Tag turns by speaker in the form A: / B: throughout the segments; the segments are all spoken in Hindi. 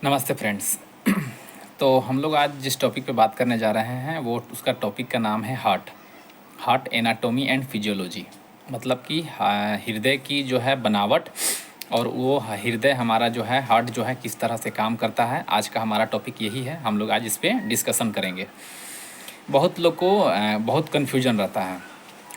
A: नमस्ते फ्रेंड्स। तो हम लोग आज जिस टॉपिक पे बात करने जा रहे हैं वो उसका टॉपिक का नाम है हार्ट एनाटॉमी एंड फिजियोलॉजी। मतलब कि हृदय की जो है बनावट और वो हृदय हमारा जो है हार्ट जो है किस तरह से काम करता है। आज का हमारा टॉपिक यही है। हम लोग आज इस पर डिस्कशन करेंगे। बहुत लोग को बहुत कन्फ्यूजन रहता है,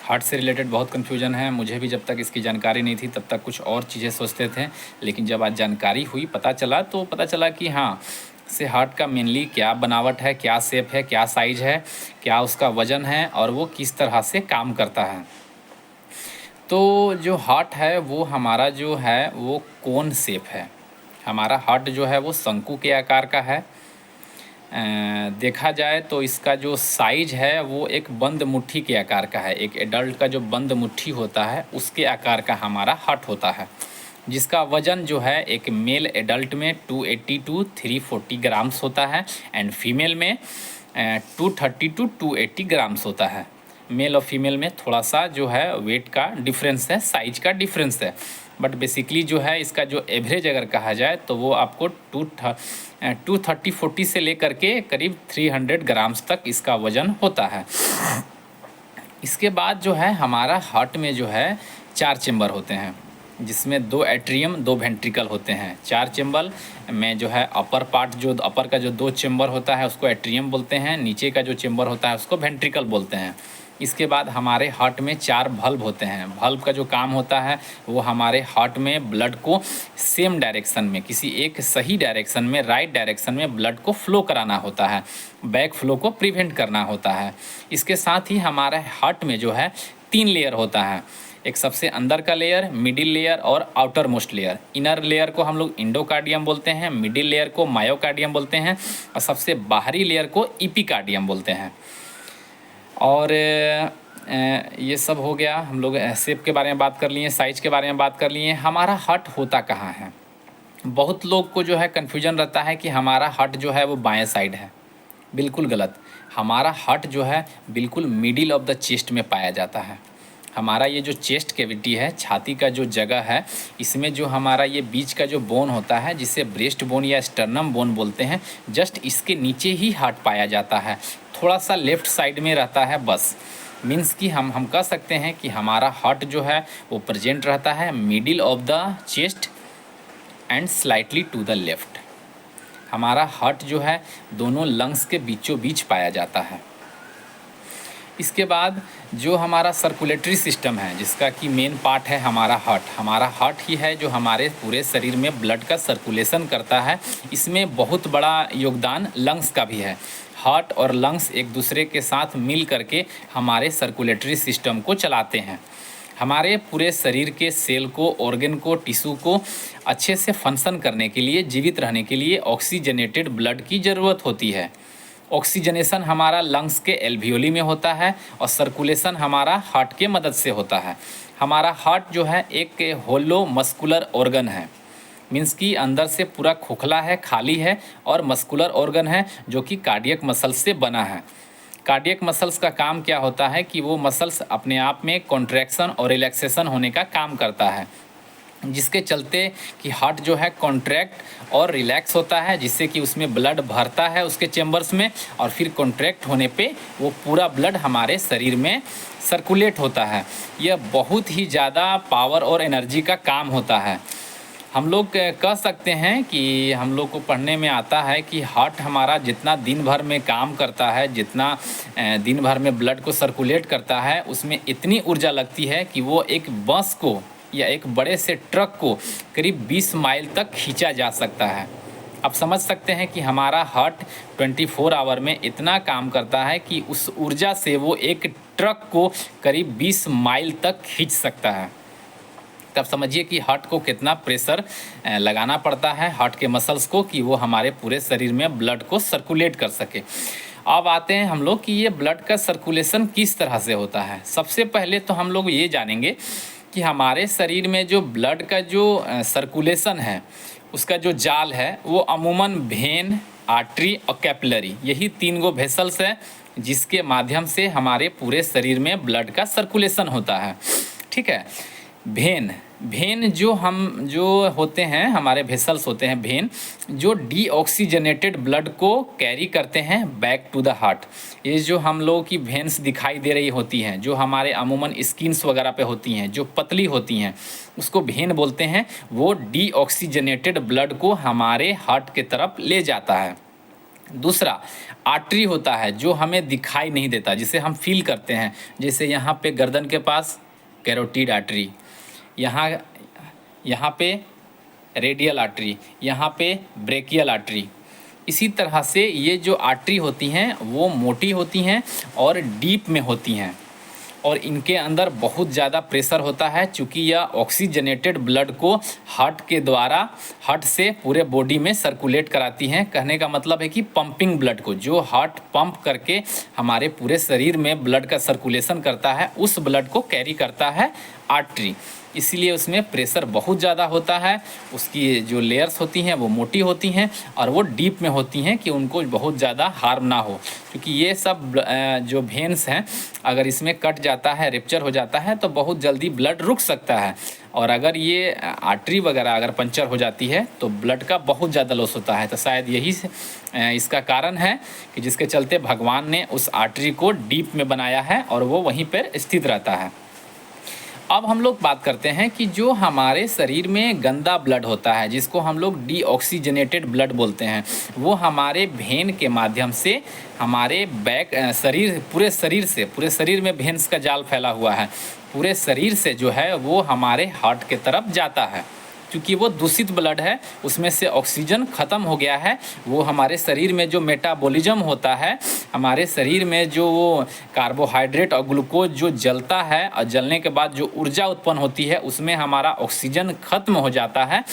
A: हार्ट से रिलेटेड बहुत कन्फ्यूजन है। मुझे भी जब तक इसकी जानकारी नहीं थी तब तक कुछ और चीज़ें सोचते थे, लेकिन जब आज जानकारी हुई, पता चला कि हाँ, से हार्ट का मेनली क्या बनावट है, क्या शेप है, क्या साइज है, क्या उसका वज़न है और वो किस तरह से काम करता है। तो जो हार्ट है वो हमारा जो है वो कोन शेप है। हमारा हार्ट जो है वो शंकु के आकार का है। देखा जाए तो इसका जो साइज है वो एक बंद मुट्ठी के आकार का है। एक एडल्ट का जो बंद मुट्ठी होता है उसके आकार का हमारा हार्ट होता है, जिसका वज़न जो है एक मेल एडल्ट में 280 टू 340 ग्राम्स होता है एंड फीमेल में 230 टू 280 ग्राम्स होता है। मेल और फीमेल में थोड़ा सा जो है वेट का डिफरेंस है, साइज का डिफरेंस है, बट बेसिकली जो है इसका जो एवरेज अगर कहा जाए तो वो आपको 230-40 से लेकर के करीब 300 ग्राम्स तक इसका वज़न होता है। इसके बाद जो है हमारा हार्ट में जो है 4 चेम्बर होते हैं, जिसमें 2 एट्रियम 2 वेंट्रिकल होते हैं। 4 चेम्बर में जो है अपर पार्ट, जो अपर का जो 2 चेम्बर होता है उसको एट्रियम बोलते हैं, नीचे का जो चेम्बर होता है उसको वेंट्रिकल बोलते हैं। इसके बाद हमारे हार्ट में 4 भल्ब होते हैं। भल्ब का जो काम होता है वो हमारे हार्ट में ब्लड को सेम डायरेक्शन में, किसी एक सही डायरेक्शन में, राइट डायरेक्शन में ब्लड को फ्लो कराना होता है, बैक फ्लो को प्रिवेंट करना होता है। इसके साथ ही हमारे हार्ट में जो है 3 लेयर होता है। एक सबसे अंदर का लेयर, मिडिल लेयर और outer most layer. Inner layer को हम लोग इंडोकार्डियम बोलते हैं, मिडिल लेयर को मायोकार्डियम बोलते हैं और सबसे बाहरी लेयर को इपिकार्डियम बोलते हैं। और ये सब हो गया। हम लोग शेप के बारे में बात कर लिए, साइज के बारे में बात कर लिए। हमारा हार्ट होता कहाँ है? बहुत लोग को जो है कन्फ्यूजन रहता है कि हमारा हार्ट जो है वो बाएं साइड है। बिल्कुल गलत। हमारा हार्ट जो है बिल्कुल मिडिल ऑफ द चेस्ट में पाया जाता है। हमारा ये जो चेस्ट कैविटी है, छाती का जो जगह है, इसमें जो हमारा ये बीच का जो बोन होता है जिसे ब्रेस्ट बोन या स्टर्नम बोन बोलते हैं, जस्ट इसके नीचे ही हार्ट पाया जाता है। थोड़ा सा लेफ़्ट साइड में रहता है बस। मीन्स कि हम कह सकते हैं कि हमारा हार्ट जो है वो प्रेजेंट रहता है middle of the chest and slightly to the left. हमारा हार्ट जो है दोनों लंग्स के बीचों बीच पाया जाता है। इसके बाद जो हमारा सर्कुलेटरी सिस्टम है, जिसका कि मेन पार्ट है हमारा हार्ट ही है जो हमारे पूरे शरीर में ब्लड का सर्कुलेशन करता है। इसमें बहुत बड़ा योगदान लंग्स का भी है। हार्ट और लंग्स एक दूसरे के साथ मिल करके हमारे सर्कुलेटरी सिस्टम को चलाते हैं। हमारे पूरे शरीर के सेल को, ऑर्गन को, टिश्यू को अच्छे से फंक्शन करने के लिए, जीवित रहने के लिए ऑक्सीजनेटेड ब्लड की ज़रूरत होती है। ऑक्सीजनेशन हमारा लंग्स के एल्वियोली में होता है और सर्कुलेशन हमारा हार्ट के मदद से होता है। हमारा हार्ट जो है एक होलो मस्कुलर ऑर्गन है। मीन्स कि अंदर से पूरा खोखला है, खाली है, और मस्कुलर ऑर्गन है जो कि कार्डियक मसल्स से बना है। कार्डियक मसल्स का काम क्या होता है कि वो मसल्स अपने आप में कॉन्ट्रैक्शन और रिलैक्सेशन होने का काम करता है, जिसके चलते कि हार्ट जो है कॉन्ट्रैक्ट और रिलैक्स होता है, जिससे कि उसमें ब्लड भरता है उसके चेम्बर्स में, और फिर कॉन्ट्रैक्ट होने पे वो पूरा ब्लड हमारे शरीर में सर्कुलेट होता है। यह बहुत ही ज़्यादा पावर और एनर्जी का काम होता है। हम लोग कह सकते हैं कि हम लोग को पढ़ने में आता है कि हार्ट हमारा जितना दिन भर में काम करता है, जितना दिन भर में ब्लड को सर्कुलेट करता है, उसमें इतनी ऊर्जा लगती है कि वो एक बस को या एक बड़े से ट्रक को करीब 20 माइल तक खींचा जा सकता है। आप समझ सकते हैं कि हमारा हार्ट 24 आवर में इतना काम करता है कि उस ऊर्जा से वो एक ट्रक को करीब 20 माइल तक खींच सकता है। तब समझिए कि हार्ट को कितना प्रेशर लगाना पड़ता है, हार्ट के मसल्स को, कि वो हमारे पूरे शरीर में ब्लड को सर्कुलेट कर सके। अब आते हैं हम लोग कि ये ब्लड का सर्कुलेशन किस तरह से होता है। सबसे पहले तो हम लोग ये जानेंगे कि हमारे शरीर में जो ब्लड का जो सर्कुलेशन है, उसका जो जाल है वो अमूमन वेन, आर्टरी और कैपिलरी, यही 3 गो वेसल्स है जिसके माध्यम से हमारे पूरे शरीर में ब्लड का सर्कुलेशन होता है। ठीक है। भेन जो होते हैं, हमारे वेसल्स होते हैं भेन, जो डीऑक्सीजनेटेड ब्लड को कैरी करते हैं बैक टू द हार्ट। ये जो हम लोगों की वेन्स दिखाई दे रही होती हैं, जो हमारे अमूमन स्किन्स वगैरह पे होती हैं, जो पतली होती हैं, उसको भेन बोलते हैं। वो डीऑक्सीजनेटेड ब्लड को हमारे हार्ट के तरफ ले जाता है। दूसरा आर्टरी होता है, जो हमें दिखाई नहीं देता, जिसे हम फील करते हैं। जैसे यहाँ पे गर्दन के पास कैरोटिड आर्टरी, यहाँ पे रेडियल आर्टरी, यहाँ पे ब्रेकियल आर्टरी। इसी तरह से ये जो आर्टरी होती हैं वो मोटी होती हैं और डीप में होती हैं, और इनके अंदर बहुत ज़्यादा प्रेशर होता है, चूँकि यह ऑक्सीजनेटेड ब्लड को हार्ट के द्वारा, हार्ट से पूरे बॉडी में सर्कुलेट कराती हैं। कहने का मतलब है कि पंपिंग ब्लड को, जो हार्ट पंप करके हमारे पूरे शरीर में ब्लड का सर्कुलेशन करता है, उस ब्लड को कैरी करता है आर्टरी। इसीलिए उसमें प्रेशर बहुत ज़्यादा होता है। उसकी जो लेयर्स होती हैं वो मोटी होती हैं और वो डीप में होती हैं कि उनको बहुत ज़्यादा हार्म ना हो, क्योंकि ये सब जो वेन्स हैं, अगर इसमें कट जाता है, रिप्चर हो जाता है, तो बहुत जल्दी ब्लड रुक सकता है। और अगर ये आर्टरी वगैरह अगर पंचर हो जाती है तो ब्लड का बहुत ज़्यादा लॉस होता है। तो शायद यही इसका कारण है कि जिसके चलते भगवान ने उस आर्टरी को डीप में बनाया है और वो वहीं पर स्थित रहता है। अब हम लोग बात करते हैं कि जो हमारे शरीर में गंदा ब्लड होता है, जिसको हम लोग डीऑक्सीजनेटेड ब्लड बोलते हैं, वो हमारे भेन के माध्यम से हमारे पूरे शरीर में भेन्स का जाल फैला हुआ है, पूरे शरीर से जो है वो हमारे हार्ट के तरफ जाता है। क्योंकि वो दूषित ब्लड है, उसमें से ऑक्सीजन ख़त्म हो गया है। वो हमारे शरीर में जो मेटाबॉलिज्म होता है, हमारे शरीर में जो वो कार्बोहाइड्रेट और ग्लूकोज जो जलता है, और जलने के बाद जो ऊर्जा उत्पन्न होती है, उसमें हमारा ऑक्सीजन ख़त्म हो जाता है,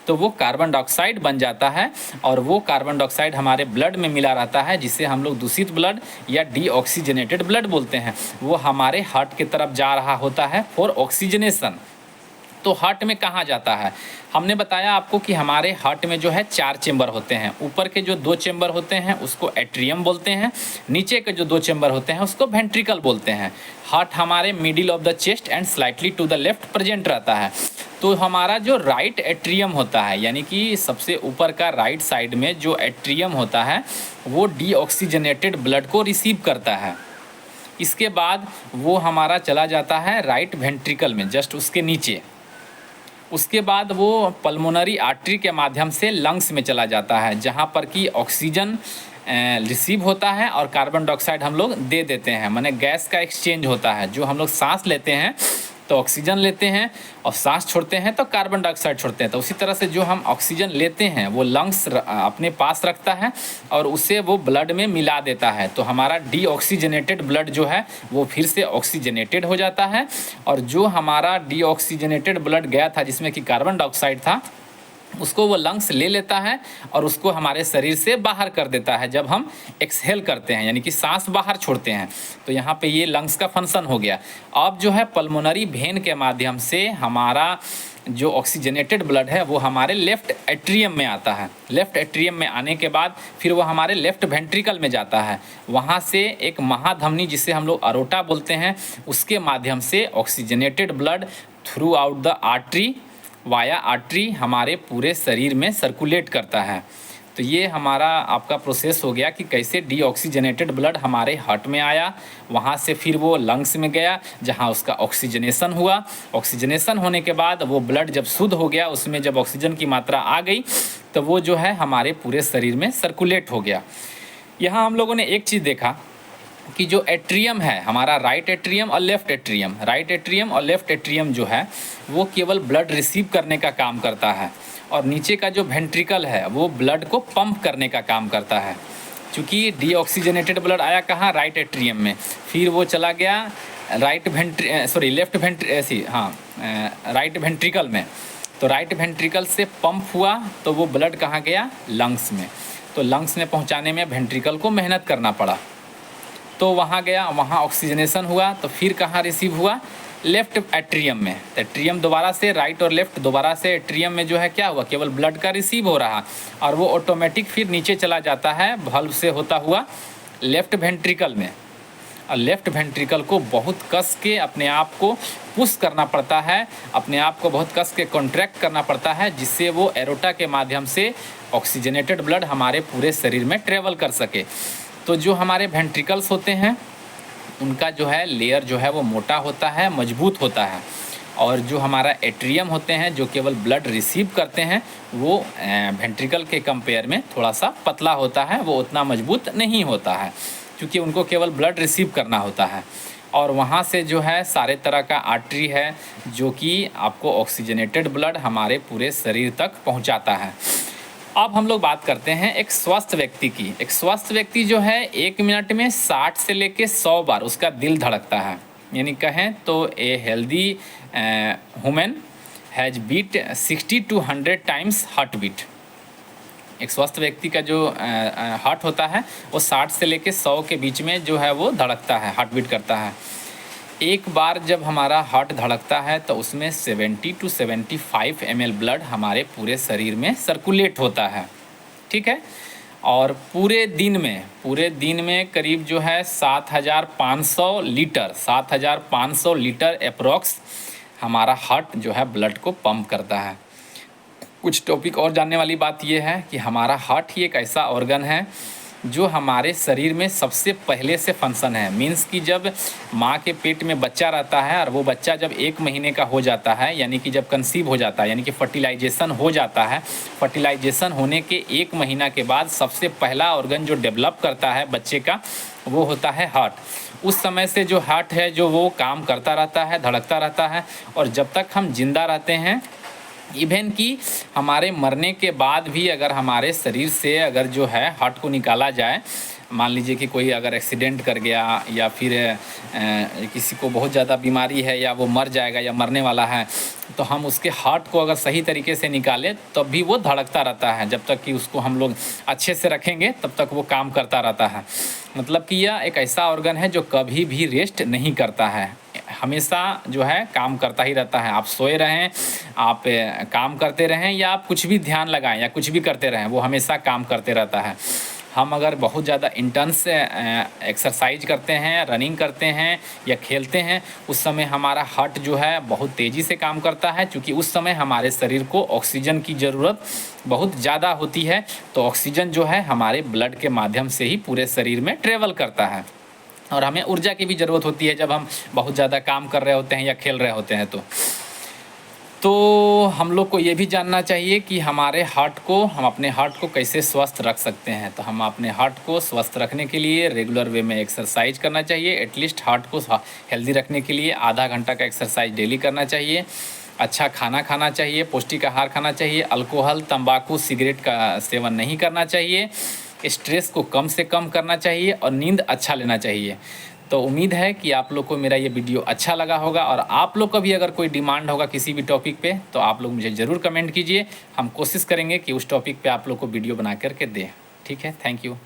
A: तो वो कार्बन डाइऑक्साइड बन जाता है। और वो कार्बन डाइऑक्साइड हमारे ब्लड में मिला रहता है, जिसे हम लोग दूषित ब्लड या डीऑक्सीजनेटेड ब्लड बोलते हैं। वो हमारे हार्ट की तरफ जा रहा होता है फॉर ऑक्सीजनेशन। तो हार्ट में कहाँ जाता है? हमने बताया आपको कि हमारे हार्ट में जो है 4 चेंबर होते हैं। ऊपर के जो 2 चेंबर होते हैं उसको एट्रियम बोलते हैं, नीचे के जो 2 चेंबर होते हैं उसको वेंट्रिकल बोलते हैं। हार्ट हमारे middle of the chest and slightly to the left present रहता है। तो हमारा जो राइट एट्रियम होता है, यानी कि सबसे ऊपर का राइट साइड में जो एट्रियम होता है, वो डीऑक्सीजनेटेड ब्लड को रिसीव करता है। इसके बाद वो हमारा चला जाता है राइट वेंट्रिकल में, जस्ट उसके नीचे। उसके बाद वो पल्मोनरी आर्टरी के माध्यम से लंग्स में चला जाता है, जहाँ पर कि ऑक्सीजन रिसीव होता है और कार्बन डाइऑक्साइड हम लोग दे देते हैं। माने गैस का एक्सचेंज होता है। जो हम लोग सांस लेते हैं तो ऑक्सीजन लेते हैं, और सांस छोड़ते हैं तो कार्बन डाइऑक्साइड छोड़ते हैं। तो उसी तरह से जो हम ऑक्सीजन लेते हैं वो लंग्स अपने पास रखता है और उसे वो ब्लड में मिला देता है। तो हमारा डीऑक्सीजनेटेड ब्लड जो है वो फिर से ऑक्सीजनेटेड हो जाता है, और जो हमारा डीऑक्सीजनेटेड ब्लड गया था जिसमें कि कार्बन डाइऑक्साइड था, उसको वो लंग्स ले लेता है और उसको हमारे शरीर से बाहर कर देता है जब हम एक्सहेल करते हैं, यानी कि सांस बाहर छोड़ते हैं। तो यहाँ पे ये लंग्स का फंक्शन हो गया। अब जो है पल्मोनरी वेन के माध्यम से हमारा जो ऑक्सीजनेटेड ब्लड है वो हमारे लेफ़्ट एट्रियम में आता है। लेफ़्ट एट्रियम में आने के बाद फिर वो हमारे लेफ़्ट वेंट्रिकल में जाता है। वहाँ से एक महाधमनी, जिसे हम लोग अरोटा बोलते हैं, उसके माध्यम से oxygenated blood through out the artery, via artery, हमारे पूरे शरीर में सर्कुलेट करता है। तो ये हमारा आपका प्रोसेस हो गया कि कैसे डीऑक्सीजनेटेड ब्लड हमारे हार्ट में आया, वहाँ से फिर वो लंग्स में गया जहाँ उसका ऑक्सीजनेशन हुआ। ऑक्सीजनेशन होने के बाद वो ब्लड जब शुद्ध हो गया, उसमें जब ऑक्सीजन की मात्रा आ गई, तो वो जो है हमारे पूरे शरीर में सर्कुलेट हो गया। यहाँ हम लोगों ने एक चीज़ देखा कि जो एट्रियम है हमारा, राइट एट्रियम और लेफ़्ट एट्रियम, राइट एट्रियम और लेफ़्ट एट्रियम जो है वो केवल ब्लड रिसीव करने का काम करता है, और नीचे का जो वेंट्रिकल है वो ब्लड को पंप करने का काम करता है। क्योंकि डीऑक्सीजनेटेड ब्लड आया कहाँ? राइट एट्रियम में, फिर वो चला गया राइट वेंट्रिकल में। तो राइट वेंट्रिकल से पंप हुआ तो वो ब्लड कहाँ गया? लंग्स में। तो लंग्स में पहुँचाने में वेंट्रिकल को मेहनत करना पड़ा, तो वहाँ गया, वहाँ ऑक्सीजनेशन हुआ, तो फिर कहाँ रिसीव हुआ? लेफ़्ट एट्रियम में। तो एट्रियम दोबारा से, राइट और लेफ़्ट दोबारा से एट्रियम में जो है क्या हुआ? केवल ब्लड का रिसीव हो रहा, और वो ऑटोमेटिक फिर नीचे चला जाता है वाल्व से होता हुआ लेफ़्ट वेंट्रिकल में। और लेफ़्ट वेंट्रिकल को बहुत कस के अपने आप को पुश करना पड़ता है, अपने आप को बहुत कस के कॉन्ट्रैक्ट करना पड़ता है, जिससे वो एरोटा के माध्यम से ऑक्सीजनेटेड ब्लड हमारे पूरे शरीर में ट्रेवल कर सके। तो जो हमारे वेंट्रिकल्स होते हैं उनका जो है लेयर जो है वो मोटा होता है, मजबूत होता है, और जो हमारा एट्रियम होते हैं जो केवल ब्लड रिसीव करते हैं वो वेंट्रिकल के कंपेयर में थोड़ा सा पतला होता है, वो उतना मजबूत नहीं होता है, क्योंकि उनको केवल ब्लड रिसीव करना होता है। और वहाँ से जो है सारे तरह का आर्टरी है जो कि आपको ऑक्सीजनेटेड ब्लड हमारे पूरे शरीर तक पहुँचाता है। अब हम लोग बात करते हैं एक स्वस्थ व्यक्ति की। एक स्वस्थ व्यक्ति जो है 1 मिनट में 60 से लेके 100 बार उसका दिल धड़कता है, यानी कहें तो a healthy women has beat 60 to 100 times heart beat. एक स्वस्थ व्यक्ति का जो हार्ट होता है वो 60 से लेके 100 के बीच में जो है वो धड़कता है, हार्ट बीट करता है। एक बार जब हमारा हार्ट धड़कता है तो उसमें 70 to 75 ml ब्लड हमारे पूरे शरीर में सर्कुलेट होता है, ठीक है। और पूरे दिन में करीब जो है 7,500 लीटर अप्रॉक्स हमारा हार्ट जो है ब्लड को पंप करता है। कुछ टॉपिक और जानने वाली बात यह है कि हमारा हार्ट ही एक ऐसा ऑर्गन है जो हमारे शरीर में सबसे पहले से फंक्शन है। मीन्स कि जब माँ के पेट में बच्चा रहता है और वो बच्चा जब 1 महीने का हो जाता है, यानी कि जब कंसीव हो जाता है, यानी कि फर्टिलाइजेशन हो जाता है, फर्टिलाइजेशन होने के 1 महीना के बाद सबसे पहला ऑर्गन जो डेवलप करता है बच्चे का वो होता है हार्ट। उस समय से जो हार्ट है जो वो काम करता रहता है, धड़कता रहता है, और जब तक हम जिंदा रहते हैं, इवन कि हमारे मरने के बाद भी अगर हमारे शरीर से अगर जो है हार्ट को निकाला जाए, मान लीजिए कि कोई अगर एक्सीडेंट कर गया या फिर किसी को बहुत ज़्यादा बीमारी है या वो मर जाएगा या मरने वाला है, तो हम उसके हार्ट को अगर सही तरीके से निकालें तब भी वो धड़कता रहता है। जब तक कि उसको हम लोग अच्छे से रखेंगे तब तक वो काम करता रहता है। मतलब कि यह एक ऐसा ऑर्गन है जो कभी भी रेस्ट नहीं करता है, हमेशा जो है काम करता ही रहता है। आप सोए रहें, आप काम करते रहें, या आप कुछ भी ध्यान लगाएं या कुछ भी करते रहें, वो हमेशा काम करते रहता है। हम अगर बहुत ज़्यादा इंटेंस एक्सरसाइज करते हैं, रनिंग करते हैं या खेलते हैं, उस समय हमारा हार्ट जो है बहुत तेज़ी से काम करता है, क्योंकि उस समय हमारे शरीर को ऑक्सीजन की ज़रूरत बहुत ज़्यादा होती है। तो ऑक्सीजन जो है हमारे ब्लड के माध्यम से ही पूरे शरीर में ट्रेवल करता है, और हमें ऊर्जा की भी ज़रूरत होती है जब हम बहुत ज़्यादा काम कर रहे होते हैं या खेल रहे होते हैं। तो हम लोग को ये भी जानना चाहिए कि हमारे हार्ट को, हम अपने हार्ट को कैसे स्वस्थ रख सकते हैं। तो हम अपने हार्ट को स्वस्थ रखने के लिए रेगुलर वे में एक्सरसाइज करना चाहिए। एटलीस्ट हार्ट को हेल्दी रखने के लिए आधा घंटा का एक्सरसाइज डेली करना चाहिए। अच्छा खाना खाना चाहिए, पौष्टिक आहार खाना चाहिए। अल्कोहल, तंबाकू, सिगरेट का सेवन नहीं करना चाहिए। स्ट्रेस को कम से कम करना चाहिए और नींद अच्छा लेना चाहिए। तो उम्मीद है कि आप लोग को मेरा ये वीडियो अच्छा लगा होगा, और आप लोग का भी अगर कोई डिमांड होगा किसी भी टॉपिक पे तो आप लोग मुझे ज़रूर कमेंट कीजिए। हम कोशिश करेंगे कि उस टॉपिक पे आप लोग को वीडियो बना करके दें। ठीक है, थैंक यू।